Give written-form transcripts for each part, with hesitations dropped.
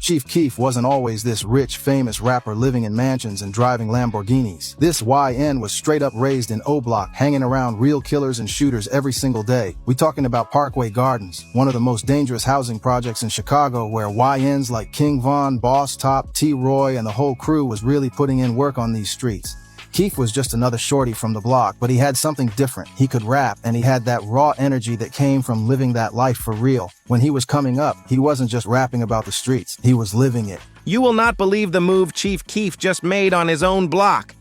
Chief Keef wasn't always this rich, famous rapper living in mansions and driving Lamborghinis. This YN was straight up raised in Oblock, hanging around real killers and shooters every single day. We talking about Parkway Gardens, one of the most dangerous housing projects in Chicago, where YNs like King Von, Boss Top, T-Roy, and the whole crew was really putting in work on these streets. Keef was just another shorty from the block, but he had something different. He could rap, and he had that raw energy that came from living that life for real. When he was coming up, he wasn't just rapping about the streets, he was living it. You will not believe the move Chief Keef just made on his own block.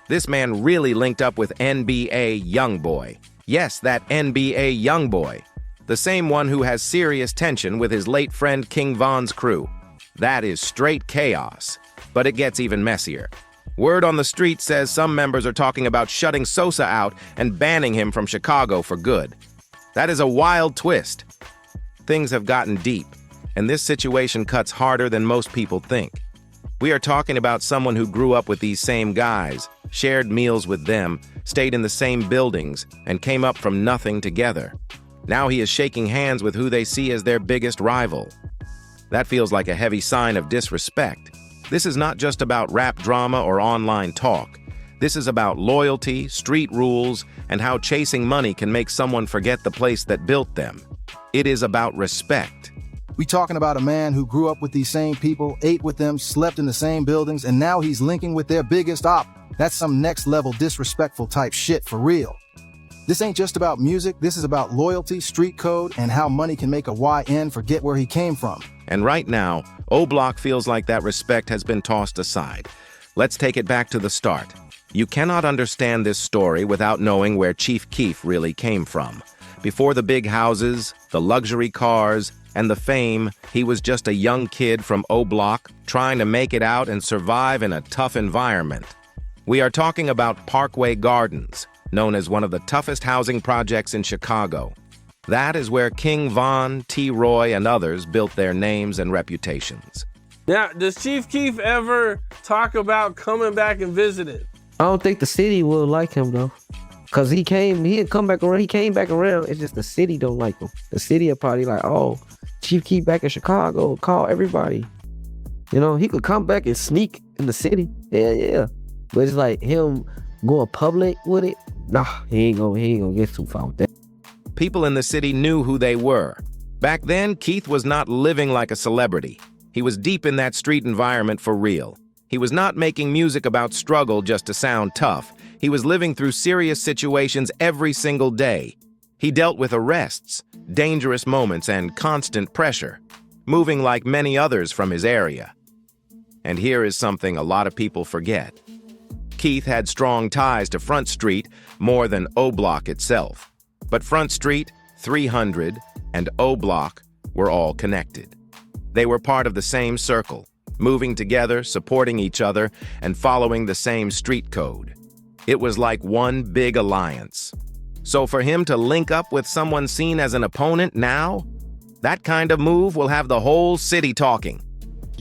This man really linked up with NBA YoungBoy. Yes, that NBA YoungBoy. The same one who has serious tension with his late friend King Von's crew. That is straight chaos. But it gets even messier. Word on the street says some members are talking about shutting Sosa out and banning him from Chicago for good. That is a wild twist. Things have gotten deep, and this situation cuts harder than most people think. We are talking about someone who grew up with these same guys, shared meals with them, stayed in the same buildings, and came up from nothing together. Now he is shaking hands with who they see as their biggest rival. That feels like a heavy sign of disrespect. This is not just about rap drama or online talk. This is about loyalty, street rules, and how chasing money can make someone forget the place that built them. It is about respect. We talking about a man who grew up with these same people, ate with them, slept in the same buildings, and now he's linking with their biggest op. That's some next level disrespectful type shit for real. This ain't just about music, this is about loyalty, street code, and how money can make a YN forget where he came from. And right now, Oblock feels like that respect has been tossed aside. Let's take it back to the start. You cannot understand this story without knowing where Chief Keef really came from. Before the big houses, the luxury cars, and the fame, he was just a young kid from Oblock trying to make it out and survive in a tough environment. We are talking about Parkway Gardens, known as one of the toughest housing projects in Chicago. That is where King Von, T-Roy, and others built their names and reputations. Now, does Chief Keef ever talk about coming back and visiting? I don't think the city will like him though. Cause he came back around. It's just the city don't like him. The city are probably like, oh, Chief Keef back in Chicago, call everybody. You know, he could come back and sneak in the city. Yeah. But it's like him going public with it. Nah, he ain't gonna get too far with that. People in the city knew who they were. Back then, Keith was not living like a celebrity. He was deep in that street environment for real. He was not making music about struggle just to sound tough. He was living through serious situations every single day. He dealt with arrests, dangerous moments, and constant pressure, moving like many others from his area. And here is something a lot of people forget. Keith had strong ties to Front Street more than Oblock itself. But Front Street, 300, and Oblock were all connected. They were part of the same circle, moving together, supporting each other, and following the same street code. It was like one big alliance. So for him to link up with someone seen as an opponent now, that kind of move will have the whole city talking.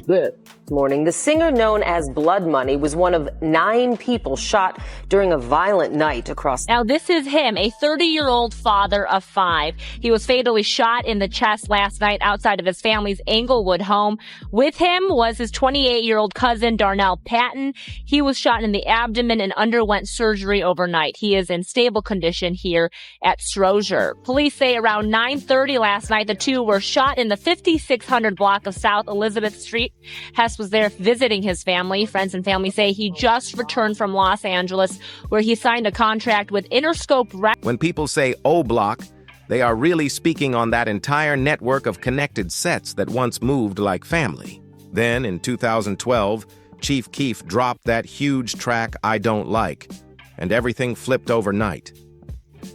Good. Morning. The singer known as Blood Money was one of 9 people shot during a violent night across. Now, this is him, a 30-year-old father of 5. He was fatally shot in the chest last night outside of his family's Englewood home. With him was his 28-year-old cousin, Darnell Patton. He was shot in the abdomen and underwent surgery overnight. He is in stable condition here at Strozier. Police say around 9:30 last night, the two were shot in the 5600 block of South Elizabeth Street. Hess was there visiting his family. Friends and family say he just returned from Los Angeles, where he signed a contract with Interscope Records. When people say Oblock, they are really speaking on that entire network of connected sets that once moved like family. Then, in 2012, Chief Keef dropped that huge track, I Don't Like, and everything flipped overnight.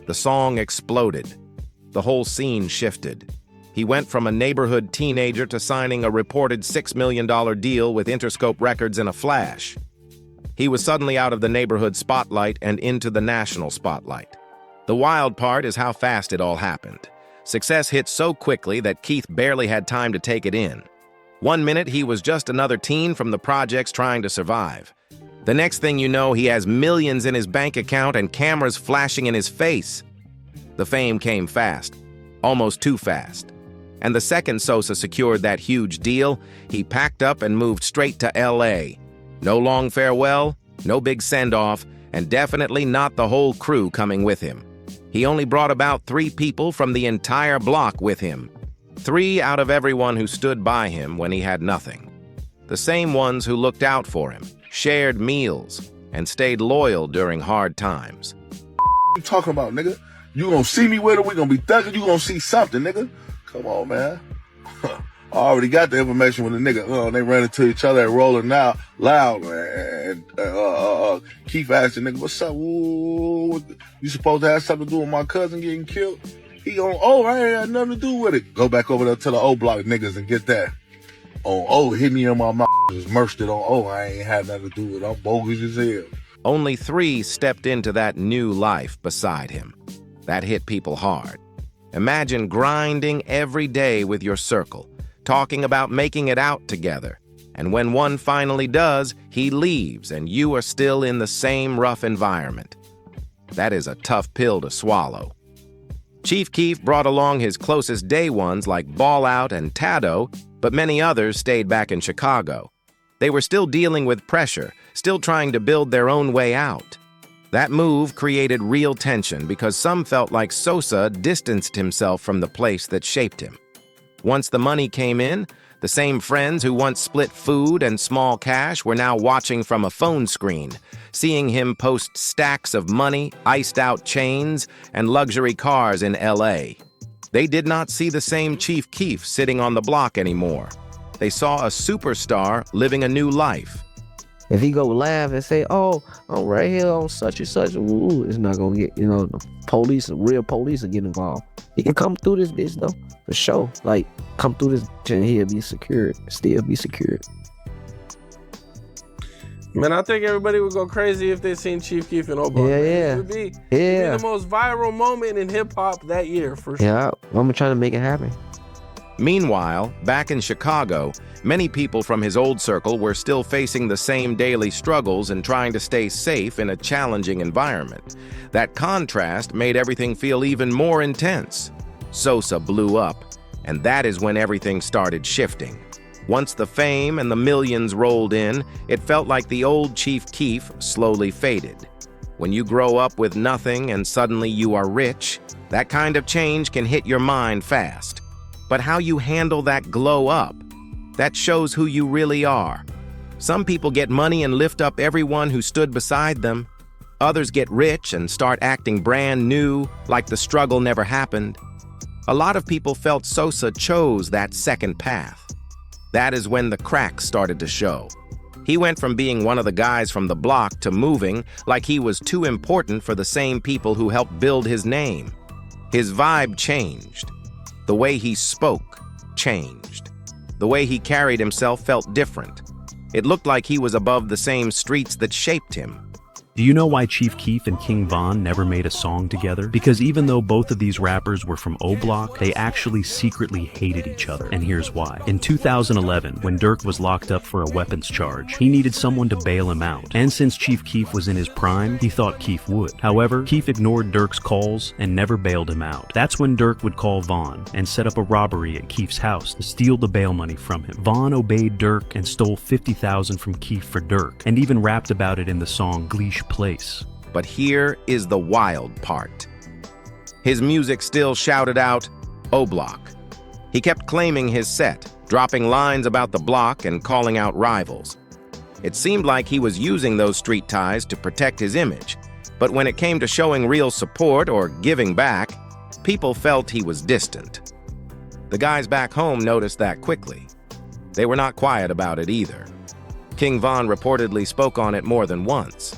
The song exploded. The whole scene shifted. He went from a neighborhood teenager to signing a reported $6 million deal with Interscope Records in a flash. He was suddenly out of the neighborhood spotlight and into the national spotlight. The wild part is how fast it all happened. Success hit so quickly that Keith barely had time to take it in. One minute, he was just another teen from the projects trying to survive. The next thing you know, he has millions in his bank account and cameras flashing in his face. The fame came fast, almost too fast. And the second Sosa secured that huge deal, he packed up and moved straight to LA. No long farewell, no big send-off, and definitely not the whole crew coming with him. He only brought about 3 people from the entire block with him. 3 out of everyone who stood by him when he had nothing. The same ones who looked out for him, shared meals, and stayed loyal during hard times. You talking about, nigga? You gonna see me with it? We gonna be thugging? You gonna see something, nigga? Come on, man. I already got the information when the nigga, they ran into each other and rolling out loud, man. And Keef asked the nigga, what's up? Ooh, you supposed to have something to do with my cousin getting killed? He on, I ain't had nothing to do with it. Go back over there to the Oblock niggas and get that. Hit me in my mouth. Just merged it on, I ain't had nothing to do with it. I'm bogus as hell. Only 3 stepped into that new life beside him. That hit people hard. Imagine grinding every day with your circle, talking about making it out together. And when one finally does, he leaves and you are still in the same rough environment. That is a tough pill to swallow. Chief Keef brought along his closest day ones like Ball Out and Tado, but many others stayed back in Chicago. They were still dealing with pressure, still trying to build their own way out. That move created real tension because some felt like Sosa distanced himself from the place that shaped him. Once the money came in, the same friends who once split food and small cash were now watching from a phone screen, seeing him post stacks of money, iced-out chains, and luxury cars in LA. They did not see the same Chief Keef sitting on the block anymore. They saw a superstar living a new life. If he go laugh and say, I'm right here on such and such, it's not gonna get, the police, real police will get involved. He can come through this bitch though, for sure. Like, come through this and he'll be secured, still be secured. Man, I think everybody would go crazy if they seen Chief Keef and Oblock. Yeah. It would be the most viral moment in hip-hop that year, for sure. Yeah, I'm trying to make it happen. Meanwhile, back in Chicago, many people from his old circle were still facing the same daily struggles and trying to stay safe in a challenging environment. That contrast made everything feel even more intense. Sosa blew up, and that is when everything started shifting. Once the fame and the millions rolled in, it felt like the old Chief Keef slowly faded. When you grow up with nothing and suddenly you are rich, that kind of change can hit your mind fast. But how you handle that glow up, that shows who you really are. Some people get money and lift up everyone who stood beside them. Others get rich and start acting brand new, like the struggle never happened. A lot of people felt Sosa chose that second path. That is when the cracks started to show. He went from being one of the guys from the block to moving like he was too important for the same people who helped build his name. His vibe changed. The way he spoke changed. The way he carried himself felt different. It looked like he was above the same streets that shaped him. Do you know why Chief Keef and King Von never made a song together? Because even though both of these rappers were from Oblock, they actually secretly hated each other, and here's why. In 2011, when Durk was locked up for a weapons charge, he needed someone to bail him out, and since Chief Keef was in his prime, he thought Keef would. However, Keef ignored Durk's calls and never bailed him out. That's when Durk would call Von and set up a robbery at Keef's house to steal the bail money from him. Von obeyed Durk and stole $50,000 from Keef for Durk, and even rapped about it in the song Gleesh Place. But here is the wild part. His music still shouted out, Oblock. He kept claiming his set, dropping lines about the block and calling out rivals. It seemed like he was using those street ties to protect his image, but when it came to showing real support or giving back, people felt he was distant. The guys back home noticed that quickly. They were not quiet about it either. King Von reportedly spoke on it more than once.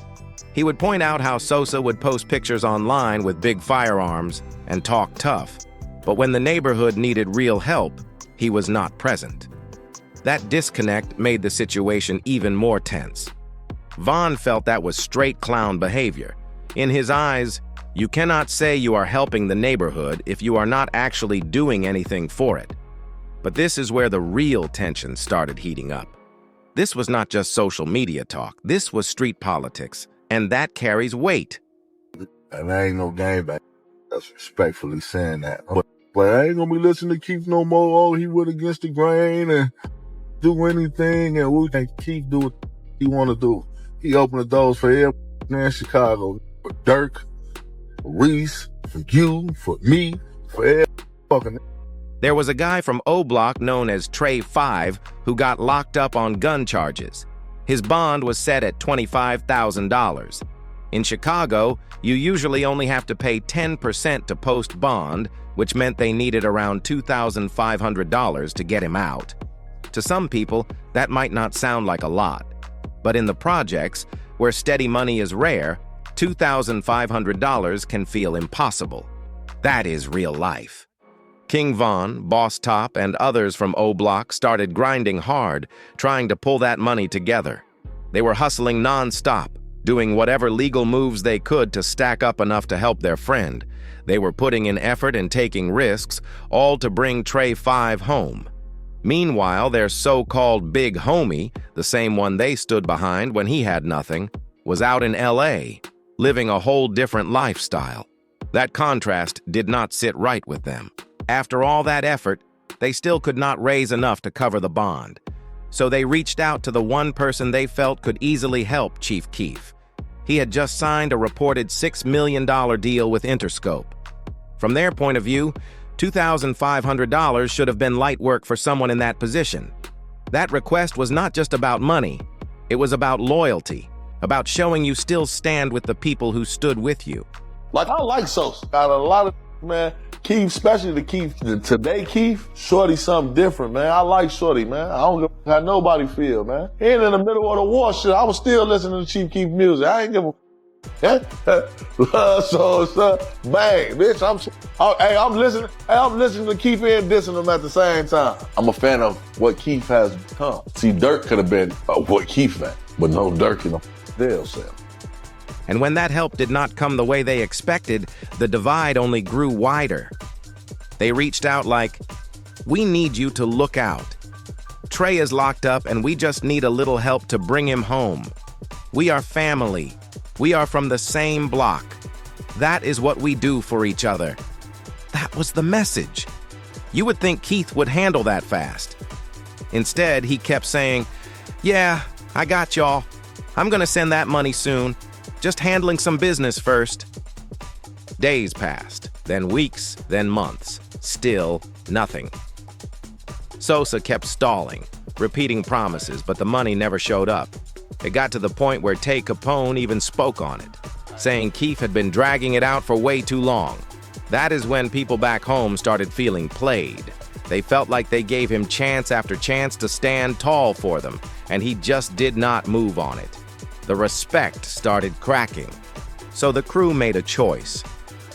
He would point out how Sosa would post pictures online with big firearms and talk tough, but when the neighborhood needed real help, he was not present. That disconnect made the situation even more tense. Von felt that was straight clown behavior. In his eyes, you cannot say you are helping the neighborhood if you are not actually doing anything for it. But this is where the real tension started heating up. This was not just social media talk, this was street politics. And that carries weight. And there ain't no game back. That's respectfully saying that. But Like, I ain't gonna be listening to Keef no more. Oh, he went against the grain and do anything, and we can Keef do what he want to do. He opened the doors for everyone in Chicago. For Dirk, for Reese, for you, for me, for every fucking. There was a guy from Oblock known as Trey 5 who got locked up on gun charges. His bond was set at $25,000. In Chicago, you usually only have to pay 10% to post bond, which meant they needed around $2,500 to get him out. To some people, that might not sound like a lot, but in the projects, where steady money is rare, $2,500 can feel impossible. That is real life. King Von, Boss Top, and others from Oblock started grinding hard, trying to pull that money together. They were hustling non-stop, doing whatever legal moves they could to stack up enough to help their friend. They were putting in effort and taking risks, all to bring Trey 5 home. Meanwhile, their so-called big homie, the same one they stood behind when he had nothing, was out in LA, living a whole different lifestyle. That contrast did not sit right with them. After all that effort, they still could not raise enough to cover the bond. So they reached out to the one person they felt could easily help Chief Keef. He had just signed a reported $6 million deal with Interscope. From their point of view, $2,500 should have been light work for someone in that position. That request was not just about money, it was about loyalty, about showing you still stand with the people who stood with you. Like, I like Sosa. Got a lot of, man, Keef, especially the Keef, today Keef, Shorty something different, man. I like Shorty, man. I don't give how nobody feel, man. And in the middle of the war shit, I was still listening to Chief Keef music. I ain't give a Sosa, bang, bitch. I'm listening to Keef and dissing him at the same time. I'm a fan of what Keef has become. See, Dirk could have been what Keef meant, but no Dirk in a jail cell. And when that help did not come the way they expected, the divide only grew wider. They reached out like, "We need you to look out. Trey is locked up and we just need a little help to bring him home. We are family. We are from the same block. That is what we do for each other." That was the message. You would think Keith would handle that fast. Instead, he kept saying, "Yeah, I got y'all. I'm gonna send that money soon. Just handling some business first." Days passed, then weeks, then months. Still nothing. Sosa kept stalling, repeating promises, but the money never showed up. It got to the point where Tay Capone even spoke on it, saying Keef had been dragging it out for way too long. That is when people back home started feeling played. They felt like they gave him chance after chance to stand tall for them, and he just did not move on it. The respect started cracking. So the crew made a choice.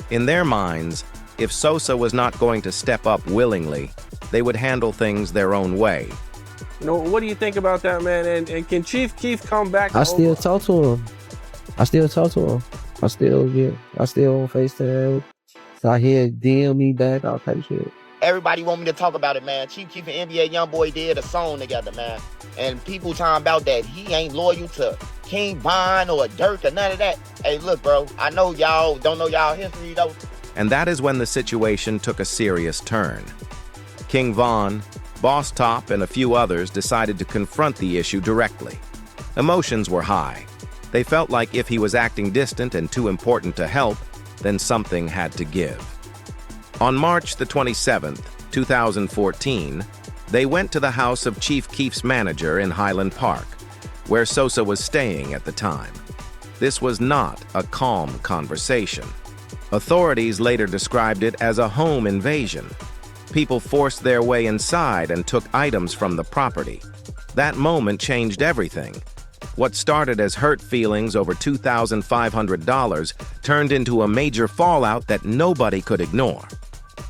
In their minds, if Sosa was not going to step up willingly, they would handle things their own way. You know, what do you think about that, man? And can Chief Keef come back? I still talk to him. I still on FaceTime. So I hear DM me back, all type of shit. Everybody want me to talk about it, man. Chief Keef and NBA YoungBoy did a song together, man. And people talking about that he ain't loyal to King Von or Dirk or none of that. Hey, look, bro, I know y'all don't know y'all history, though. And that is when the situation took a serious turn. King Von, Boss Top, and a few others decided to confront the issue directly. Emotions were high. They felt like if he was acting distant and too important to help, then something had to give. On March the 27th, 2014, they went to the house of Chief Keef's manager in Highland Park, where Sosa was staying at the time. This was not a calm conversation. Authorities later described it as a home invasion. People forced their way inside and took items from the property. That moment changed everything. What started as hurt feelings over $2,500 turned into a major fallout that nobody could ignore.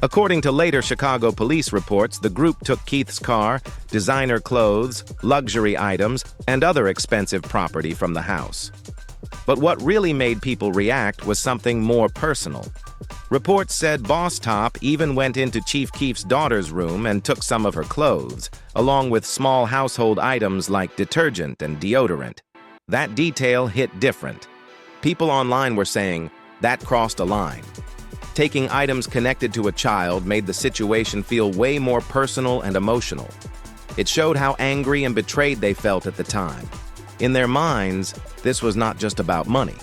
According to later Chicago police reports, the group took Keith's car, designer clothes, luxury items, and other expensive property from the house. But what really made people react was something more personal. Reports said Boss Top even went into Chief Keef's daughter's room and took some of her clothes, along with small household items like detergent and deodorant. That detail hit different. People online were saying, that crossed a line. Taking items connected to a child made the situation feel way more personal and emotional. It showed how angry and betrayed they felt at the time. In their minds, this was not just about money.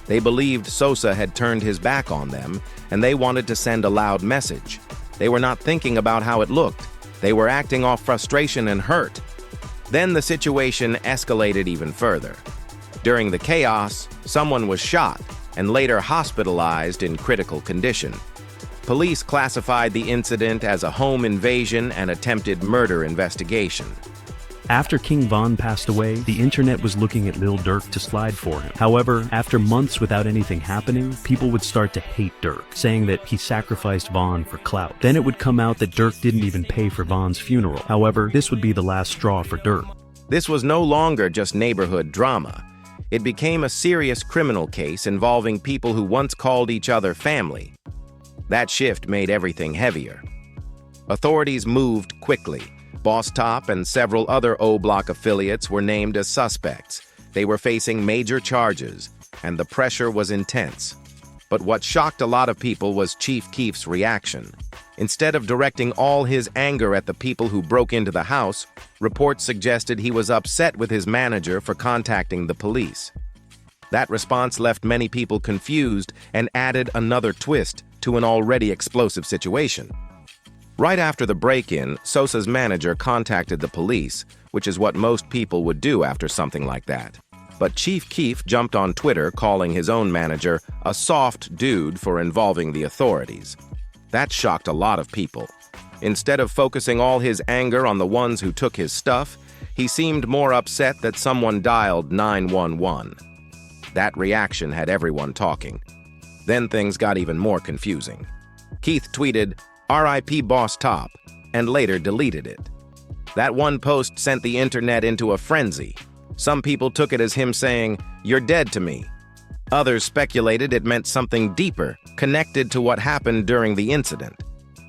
They believed Sosa had turned his back on them, and they wanted to send a loud message. They were not thinking about how it looked. They were acting off frustration and hurt. Then the situation escalated even further. During the chaos, someone was shot and later hospitalized in critical condition. Police classified the incident as a home invasion and attempted murder investigation. After King Von passed away, the internet was looking at Lil Durk to slide for him. However, after months without anything happening, people would start to hate Durk, saying that he sacrificed Von for clout. Then it would come out that Durk didn't even pay for Von's funeral. However, this would be the last straw for Durk. This was no longer just neighborhood drama. It became a serious criminal case involving people who once called each other family. That shift made everything heavier. Authorities moved quickly. Boss Top and several other Oblock affiliates were named as suspects. They were facing major charges, and the pressure was intense. But what shocked a lot of people was Chief Keef's reaction. Instead of directing all his anger at the people who broke into the house, reports suggested he was upset with his manager for contacting the police. That response left many people confused and added another twist to an already explosive situation. Right after the break-in, Sosa's manager contacted the police, which is what most people would do after something like that. But Chief Keef jumped on Twitter calling his own manager a soft dude for involving the authorities. That shocked a lot of people. Instead of focusing all his anger on the ones who took his stuff, he seemed more upset that someone dialed 911. That reaction had everyone talking. Then things got even more confusing. Keith tweeted, "R.I.P. Boss Top," and later deleted it. That one post sent the internet into a frenzy. Some people took it as him saying, "You're dead to me." Others speculated it meant something deeper, connected to what happened during the incident.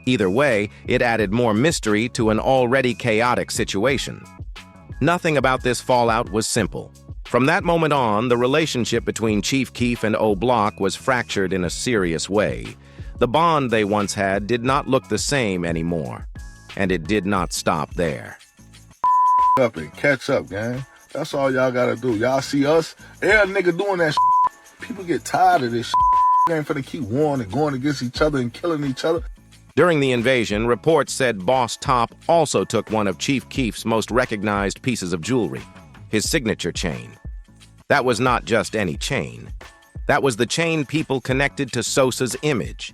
Either way, it added more mystery to an already chaotic situation. Nothing about this fallout was simple. From that moment on, the relationship between Chief Keef and Oblock was fractured in a serious way. The bond they once had did not look the same anymore. And it did not stop there. Up and catch up, gang. That's all y'all gotta do. Y'all see us, every nigga doing that shit. People get tired of this shit. Ain't finna keep warring and going against each other and killing each other. During the invasion, reports said Boss Top also took one of Chief Keef's most recognized pieces of jewelry, his signature chain. That was not just any chain. That was the chain people connected to Sosa's image.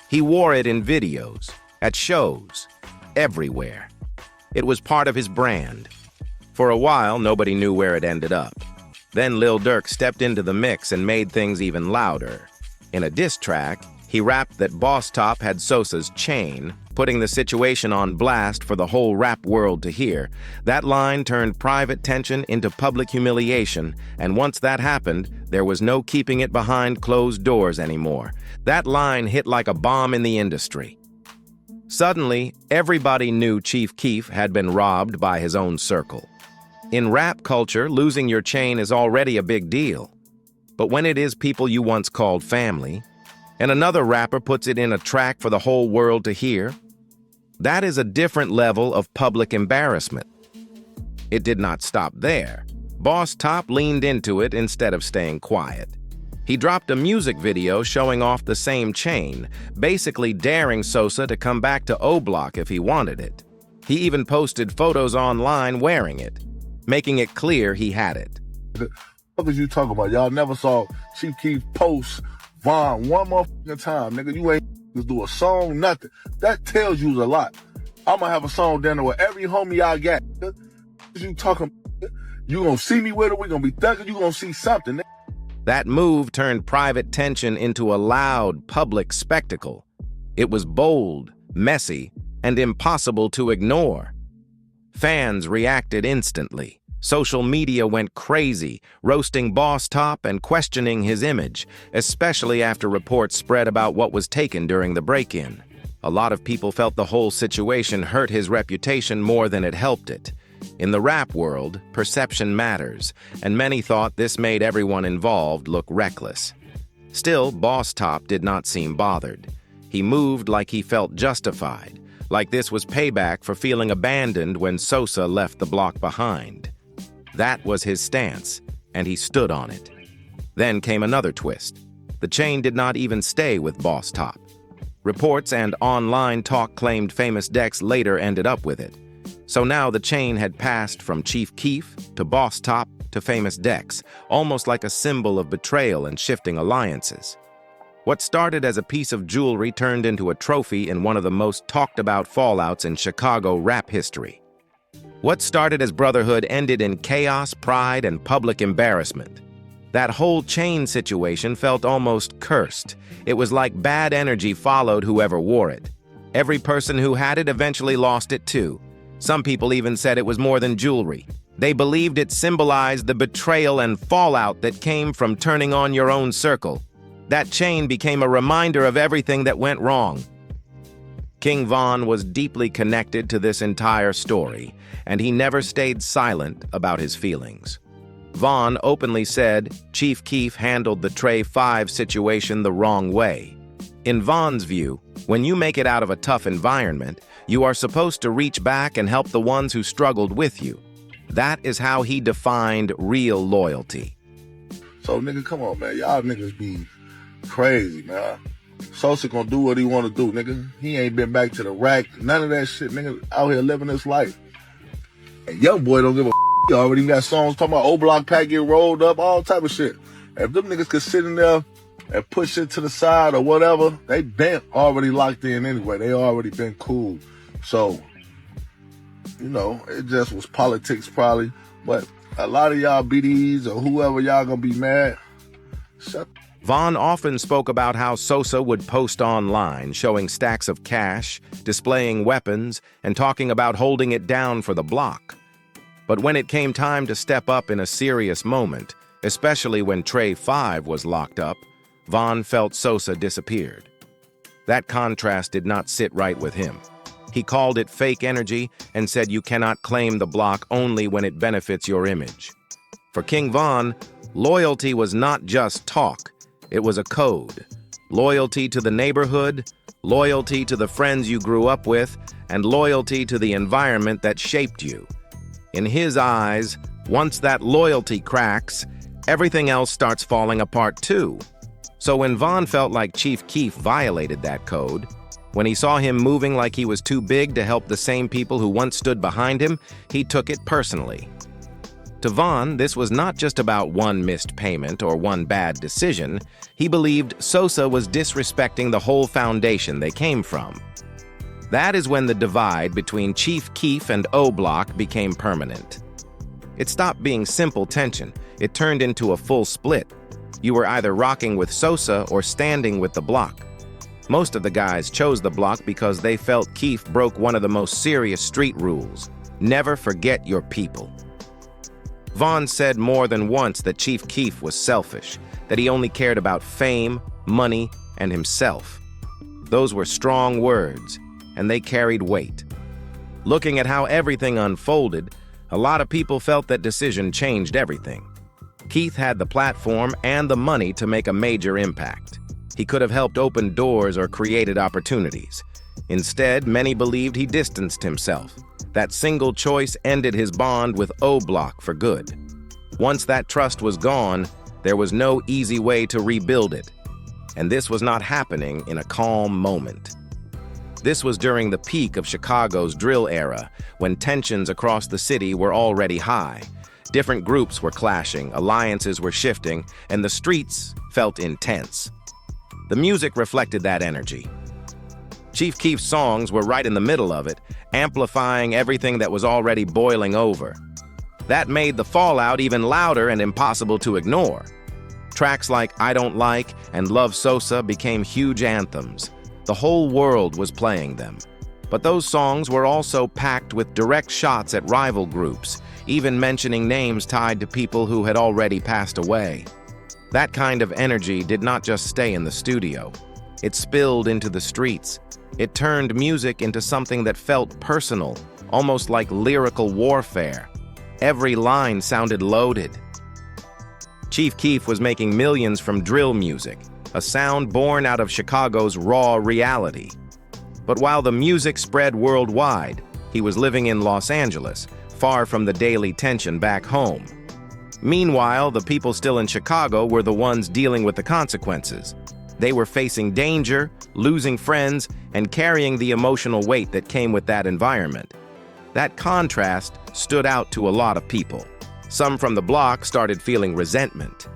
He wore it in videos, at shows, everywhere. It was part of his brand. For a while, nobody knew where it ended up. Then Lil Durk stepped into the mix and made things even louder. In a diss track, he rapped that Boss Top had Sosa's chain, putting the situation on blast for the whole rap world to hear. That line turned private tension into public humiliation, and once that happened, there was no keeping it behind closed doors anymore. That line hit like a bomb in the industry. Suddenly, everybody knew Chief Keef had been robbed by his own circle. In rap culture, losing your chain is already a big deal. But when it is people you once called family, and another rapper puts it in a track for the whole world to hear, that is a different level of public embarrassment. It did not stop there. Boss Top leaned into it instead of staying quiet. He dropped a music video showing off the same chain, basically daring Sosa to come back to Oblock if he wanted it. He even posted photos online wearing it, making it clear he had it. What is you talking about? Y'all never saw Chief Keef post Von one motherfucking time, nigga. You ain't do a song, nothing. That tells you a lot. I'ma have a song down there with every homie I got. What you talking about? You gonna see me with it, we gonna be thugging, you gonna see something, nigga. That move turned private tension into a loud, public spectacle. It was bold, messy, and impossible to ignore. Fans reacted instantly. Social media went crazy, roasting Boss Top and questioning his image, especially after reports spread about what was taken during the break-in. A lot of people felt the whole situation hurt his reputation more than it helped it. In the rap world, perception matters, and many thought this made everyone involved look reckless. Still, Boss Top did not seem bothered. He moved like he felt justified, like this was payback for feeling abandoned when Sosa left the block behind. That was his stance, and he stood on it. Then came another twist. The chain did not even stay with Boss Top. Reports and online talk claimed Famous Dex later ended up with it. So now the chain had passed from Chief Keef to Boss Top to Famous Dex, almost like a symbol of betrayal and shifting alliances. What started as a piece of jewelry turned into a trophy in one of the most talked about fallouts in Chicago rap history. What started as brotherhood ended in chaos, pride, and public embarrassment. That whole chain situation felt almost cursed. It was like bad energy followed whoever wore it. Every person who had it eventually lost it too. Some people even said it was more than jewelry. They believed it symbolized the betrayal and fallout that came from turning on your own circle. That chain became a reminder of everything that went wrong. King Von was deeply connected to this entire story, and he never stayed silent about his feelings. Von openly said Chief Keef handled the Trey 5 situation the wrong way. In Von's view, when you make it out of a tough environment, you are supposed to reach back and help the ones who struggled with you. That is how he defined real loyalty. So, nigga, come on, man. Y'all niggas be crazy, man. Sosa gonna do what he wanna do, nigga. He ain't been back to the rack. None of that shit, nigga. Out here living his life. And YoungBoy don't give a he already got songs talking about Oblock pack get rolled up, all type of shit. If them niggas could sit in there and push it to the side or whatever, they been already locked in anyway. They already been cool. So, you know, it just was politics probably. But a lot of y'all BDs or whoever y'all gonna be mad, shut. Von often spoke about how Sosa would post online showing stacks of cash, displaying weapons, and talking about holding it down for the block. But when it came time to step up in a serious moment, especially when Trey 5 was locked up, Von felt Sosa disappeared. That contrast did not sit right with him. He called it fake energy and said you cannot claim the block only when it benefits your image. For King Von, loyalty was not just talk, it was a code. Loyalty to the neighborhood, loyalty to the friends you grew up with, and loyalty to the environment that shaped you. In his eyes, once that loyalty cracks, everything else starts falling apart too. So when Von felt like Chief Keef violated that code, when he saw him moving like he was too big to help the same people who once stood behind him, he took it personally. To Von, this was not just about one missed payment or one bad decision. He believed Sosa was disrespecting the whole foundation they came from. That is when the divide between Chief Keef and Oblock became permanent. It stopped being simple tension. It turned into a full split. You were either rocking with Sosa or standing with the block. Most of the guys chose the block because they felt Keef broke one of the most serious street rules: never forget your people. Von said more than once that Chief Keef was selfish, that he only cared about fame, money, and himself. Those were strong words, and they carried weight. Looking at how everything unfolded, a lot of people felt that decision changed everything. Keith had the platform and the money to make a major impact. He could have helped open doors or created opportunities. Instead, many believed he distanced himself. That single choice ended his bond with Oblock for good. Once that trust was gone, there was no easy way to rebuild it. And this was not happening in a calm moment. This was during the peak of Chicago's drill era, when tensions across the city were already high. Different groups were clashing, alliances were shifting, and the streets felt intense. The music reflected that energy. Chief Keef's songs were right in the middle of it, amplifying everything that was already boiling over. That made the fallout even louder and impossible to ignore. Tracks like I Don't Like and Love Sosa became huge anthems. The whole world was playing them. But those songs were also packed with direct shots at rival groups, even mentioning names tied to people who had already passed away. That kind of energy did not just stay in the studio. It spilled into the streets. It turned music into something that felt personal, almost like lyrical warfare. Every line sounded loaded. Chief Keef was making millions from drill music. a sound born out of Chicago's raw reality. But while the music spread worldwide, he was living in Los Angeles, far from the daily tension back home. Meanwhile, the people still in Chicago were the ones dealing with the consequences. They were facing danger, losing friends, and carrying the emotional weight that came with that environment. That contrast stood out to a lot of people. Some from the block started feeling resentment.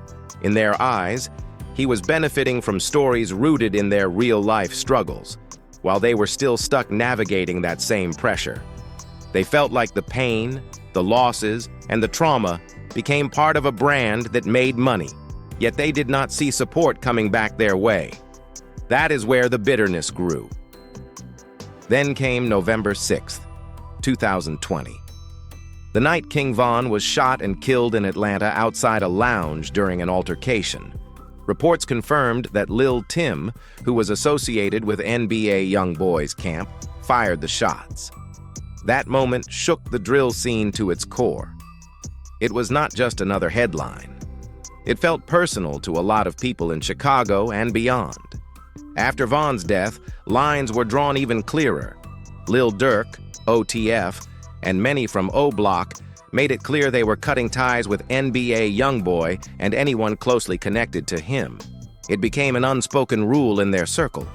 In their eyes, he was benefiting from stories rooted in their real-life struggles, while they were still stuck navigating that same pressure. They felt like the pain, the losses, and the trauma became part of a brand that made money, yet they did not see support coming back their way. That is where the bitterness grew. Then came November 6th, 2020. The night King Von was shot and killed in Atlanta outside a lounge during an altercation. Reports confirmed that Lil Tim, who was associated with NBA YoungBoy's camp, fired the shots. That moment shook the drill scene to its core. It was not just another headline. It felt personal to a lot of people in Chicago and beyond. After Von's death, lines were drawn even clearer. Lil Durk, OTF, and many from Oblock made it clear they were cutting ties with NBA YoungBoy and anyone closely connected to him. It became an unspoken rule in their circle.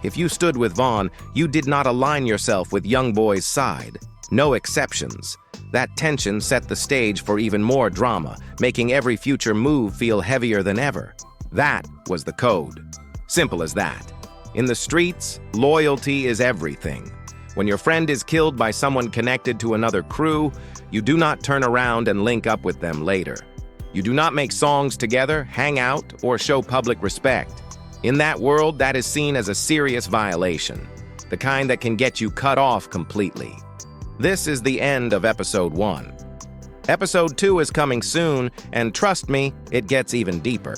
If you stood with Von, you did not align yourself with YoungBoy's side. No exceptions. That tension set the stage for even more drama, making every future move feel heavier than ever. That was the code. Simple as that. In the streets, loyalty is everything. When your friend is killed by someone connected to another crew, you do not turn around and link up with them later. You do not make songs together, hang out, or show public respect. In that world, that is seen as a serious violation, the kind that can get you cut off completely. This is the end of Episode 1. Episode 2 is coming soon, and trust me, it gets even deeper.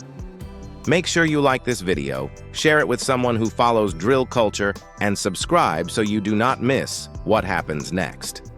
Make sure you like this video, share it with someone who follows drill culture, and subscribe so you do not miss what happens next.